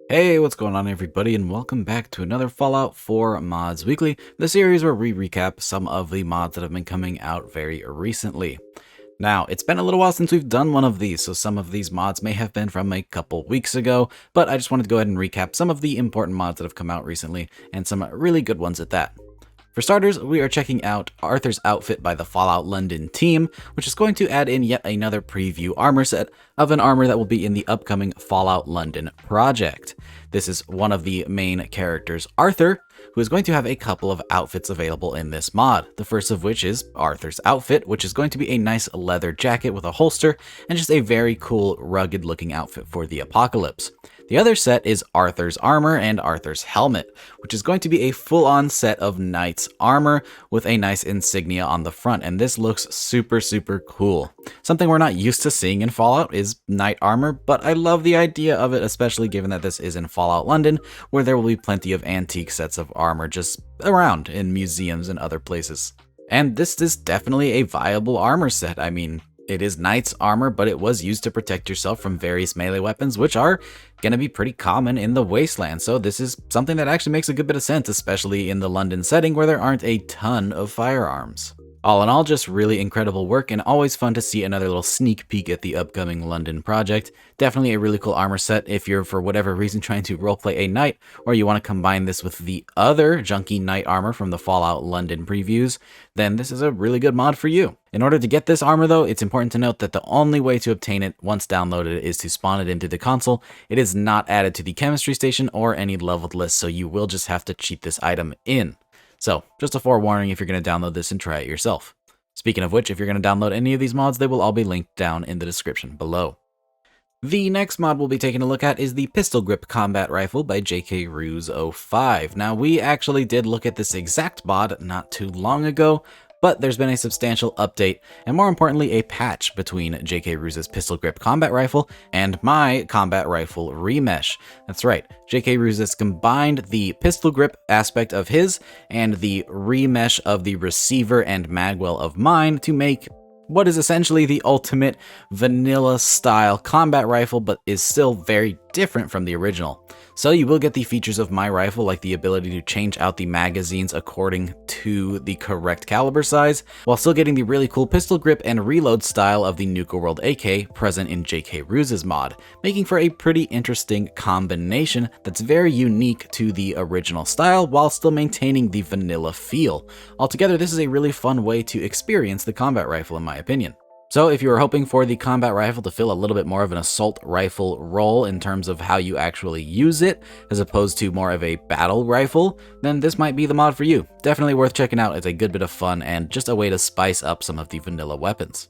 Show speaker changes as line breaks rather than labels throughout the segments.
Hey, what's going on everybody, and welcome back to another Fallout 4 Mods Weekly, the series where we recap some of the mods that have been coming out very recently. Now, it's been a little while since we've done one of these, so some of these mods may have been from a couple weeks ago, but I just wanted to go ahead and recap some of the important mods that have come out recently, and some really good ones at that. For starters, we are checking out Arthur's outfit by the Fallout London team, which is going to add in yet another preview armor set of an armor that will be in the upcoming Fallout London project. This is one of the main characters, Arthur, who is going to have a couple of outfits available in this mod. The first of which is Arthur's outfit, which is going to be a nice leather jacket with a holster and just a very cool, rugged looking outfit for the apocalypse. The other set is Arthur's armor and Arthur's helmet, which is going to be a full-on set of knight's armor with a nice insignia on the front, and this looks super cool. Something we're not used to seeing in Fallout is knight armor, but I love the idea of it, especially given that this is in Fallout London, where there will be plenty of antique sets of armor just around in museums and other places. And this is definitely a viable armor set. I mean, it is knight's armor, but it was used to protect yourself from various melee weapons, which are going to be pretty common in the wasteland. So this is something that actually makes a good bit of sense, especially in the London setting where there aren't a ton of firearms. All in all, just really incredible work, and always fun to see another little sneak peek at the upcoming London project. Definitely a really cool armor set if you're, for whatever reason, trying to roleplay a knight, or you want to combine this with the other junky knight armor from the Fallout London previews, then this is a really good mod for you. In order to get this armor though, it's important to note that the only way to obtain it once downloaded is to spawn it into the console. It is not added to the chemistry station or any leveled list, so you will just have to cheat this item in. So, just a forewarning if you're going to download this and try it yourself. Speaking of which, if you're going to download any of these mods, they will all be linked down in the description below. The next mod we'll be taking a look at is the Pistol Grip Combat Rifle by JKRuse05. Now, we actually did look at this exact mod not too long ago, but there's been a substantial update, and more importantly, a patch between JKRuse's Pistol Grip Combat Rifle and my Combat Rifle Remesh. That's right, JKRuse has combined the pistol grip aspect of his and the remesh of the receiver and magwell of mine to make what is essentially the ultimate vanilla-style combat rifle, but is still very different from the original. So you will get the features of my rifle, like the ability to change out the magazines according to the correct caliber size, while still getting the really cool pistol grip and reload style of the Nuka World AK present in JKRuse's mod, making for a pretty interesting combination that's very unique to the original style, while still maintaining the vanilla feel. Altogether, this is a really fun way to experience the combat rifle in my opinion. So if you were hoping for the combat rifle to fill a little bit more of an assault rifle role in terms of how you actually use it, as opposed to more of a battle rifle, then this might be the mod for you. Definitely worth checking out. It's a good bit of fun and just a way to spice up some of the vanilla weapons.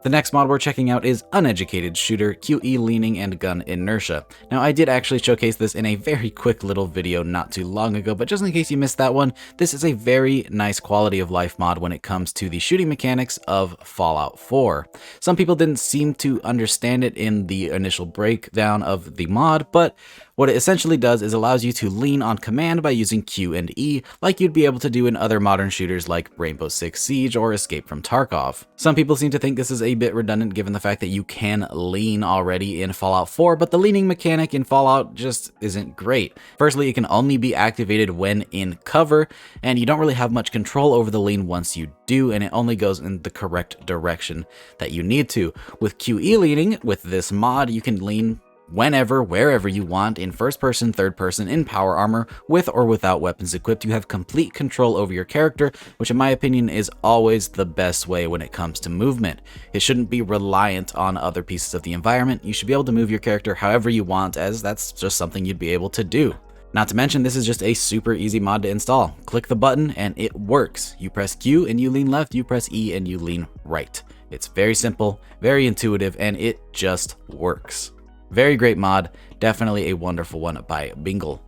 The next mod we're checking out is Uneducated Shooter, QE Leaning and Gun Inertia. Now, I did actually showcase this in a very quick little video not too long ago, but just in case you missed that one, this is a very nice quality of life mod when it comes to the shooting mechanics of Fallout 4. Some people didn't seem to understand it in the initial breakdown of the mod, but what it essentially does is allows you to lean on command by using Q and E, like you'd be able to do in other modern shooters like Rainbow Six Siege or Escape from Tarkov. Some people seem to think this is a bit redundant given the fact that you can lean already in Fallout 4, but the leaning mechanic in Fallout just isn't great. Firstly, it can only be activated when in cover, and you don't really have much control over the lean once you do, and it only goes in the correct direction that you need to. With QE leaning, with this mod, you can lean whenever, wherever you want, in first person, third person, in power armor, with or without weapons equipped. You have complete control over your character, which in my opinion is always the best way when it comes to movement. It shouldn't be reliant on other pieces of the environment. You should be able to move your character however you want, as that's just something you'd be able to do. Not to mention, this is just a super easy mod to install. Click the button and it works. You press Q and you lean left, you press E and you lean right. It's very simple, very intuitive, and it just works. Very great mod, definitely a wonderful one by Bingle.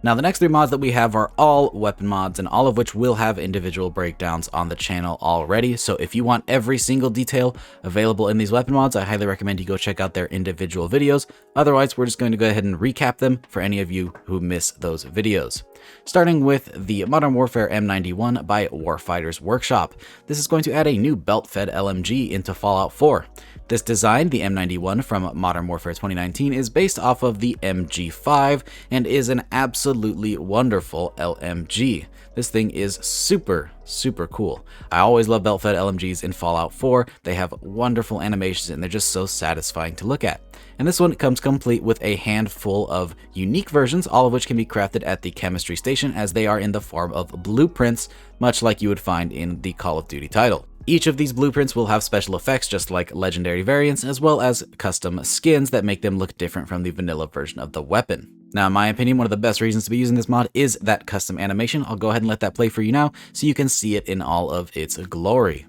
Now, the next 3 mods that we have are all weapon mods, and all of which will have individual breakdowns on the channel already. So if you want every single detail available in these weapon mods, I highly recommend you go check out their individual videos. Otherwise, we're just going to go ahead and recap them for any of you who miss those videos. Starting with the Modern Warfare M91 by WarfightersWorkshop. This is going to add a new belt-fed LMG into Fallout 4. This design, the M91 from Modern Warfare 2019, is based off of the MG5 and is an absolutely wonderful LMG. This thing is super cool. I always love belt-fed LMGs in Fallout 4. They have wonderful animations and they're just so satisfying to look at. And this one comes complete with a handful of unique versions, all of which can be crafted at the chemistry station as they are in the form of blueprints, much like you would find in the Call of Duty title. Each of these blueprints will have special effects just like legendary variants, as well as custom skins that make them look different from the vanilla version of the weapon. Now, in my opinion, one of the best reasons to be using this mod is that custom animation. I'll go ahead and let that play for you now so you can see it in all of its glory.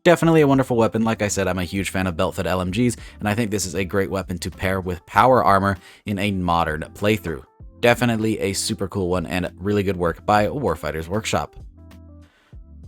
Definitely a wonderful weapon. Like I said, I'm a huge fan of belt-fed LMGs, and I think this is a great weapon to pair with power armor in a modern playthrough. Definitely a super cool one and really good work by WarfightersWorkshop.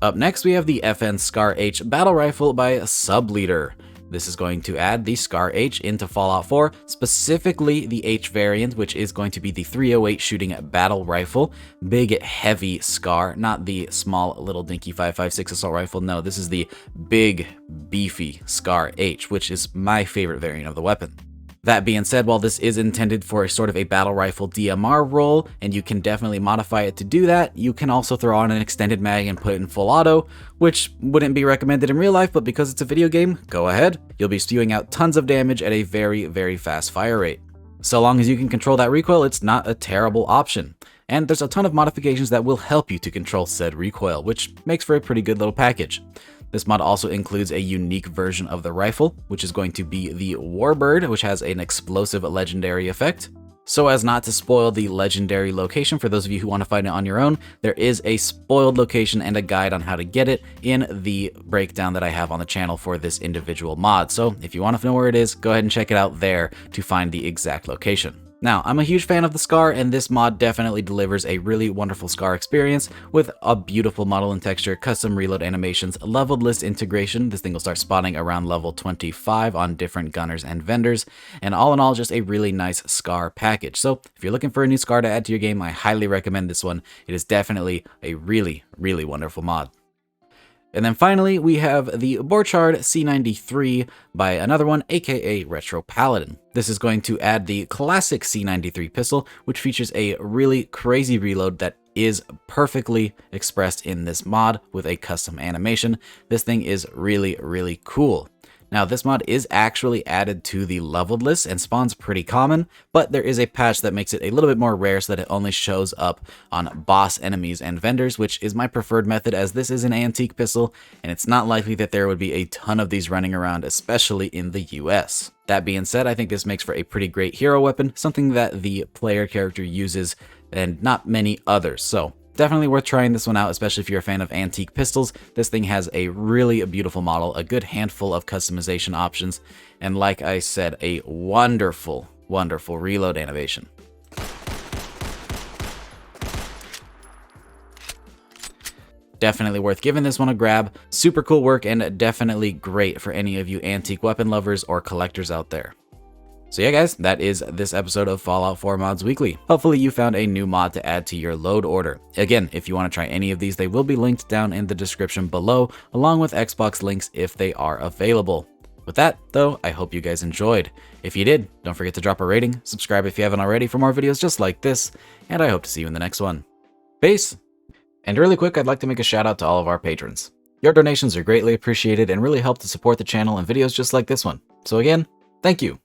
Up next, we have the FN SCARH battle rifle by Subleader. This is going to add the SCARH into Fallout 4, specifically the H variant, which is going to be the 308 shooting battle rifle. Big, heavy SCAR, not the small little dinky 5.56 assault rifle. No, this is the big, beefy SCARH, which is my favorite variant of the weapon. That being said, while this is intended for a sort of a battle rifle DMR role, and you can definitely modify it to do that, you can also throw on an extended mag and put it in full auto, which wouldn't be recommended in real life, but because it's a video game, go ahead. You'll be spewing out tons of damage at a very fast fire rate. So long as you can control that recoil, it's not a terrible option. And there's a ton of modifications that will help you to control said recoil, which makes for a pretty good little package. This mod also includes a unique version of the rifle, which is going to be the Warbird, which has an explosive legendary effect. So as not to spoil the legendary location, for those of you who want to find it on your own, there is a spoiled location and a guide on how to get it in the breakdown that I have on the channel for this individual mod. So if you want to know where it is, go ahead and check it out there to find the exact location. Now, I'm a huge fan of the SCAR, and this mod definitely delivers a really wonderful SCAR experience with a beautiful model and texture, custom reload animations, leveled list integration. This thing will start spawning around level 25 on different gunners and vendors, and all in all, just a really nice SCAR package. So if you're looking for a new SCAR to add to your game, I highly recommend this one. It is definitely a really wonderful mod. And then finally, we have the Borchard C93 by AnotherOne, aka RetroPaladin. This is going to add the classic C93 pistol, which features a really crazy reload that is perfectly expressed in this mod with a custom animation. This thing is really cool. Now, this mod is actually added to the leveled list and spawns pretty common, but there is a patch that makes it a little bit more rare so that it only shows up on boss enemies and vendors, which is my preferred method as this is an antique pistol, and it's not likely that there would be a ton of these running around, especially in the US. That being said, I think this makes for a pretty great hero weapon, something that the player character uses and not many others. So definitely worth trying this one out, especially if you're a fan of antique pistols. This thing has a really beautiful model, a good handful of customization options, and like I said, a wonderful reload animation. Definitely worth giving this one a grab. Super cool work and definitely great for any of you antique weapon lovers or collectors out there. So yeah guys, that is this episode of Fallout 4 Mods Weekly. Hopefully you found a new mod to add to your load order. Again, if you want to try any of these, they will be linked down in the description below, along with Xbox links if they are available. With that, though, I hope you guys enjoyed. If you did, don't forget to drop a rating, subscribe if you haven't already for more videos just like this, and I hope to see you in the next one. Peace! And really quick, I'd like to make a shout out to all of our patrons. Your donations are greatly appreciated and really help to support the channel and videos just like this one. So again, thank you!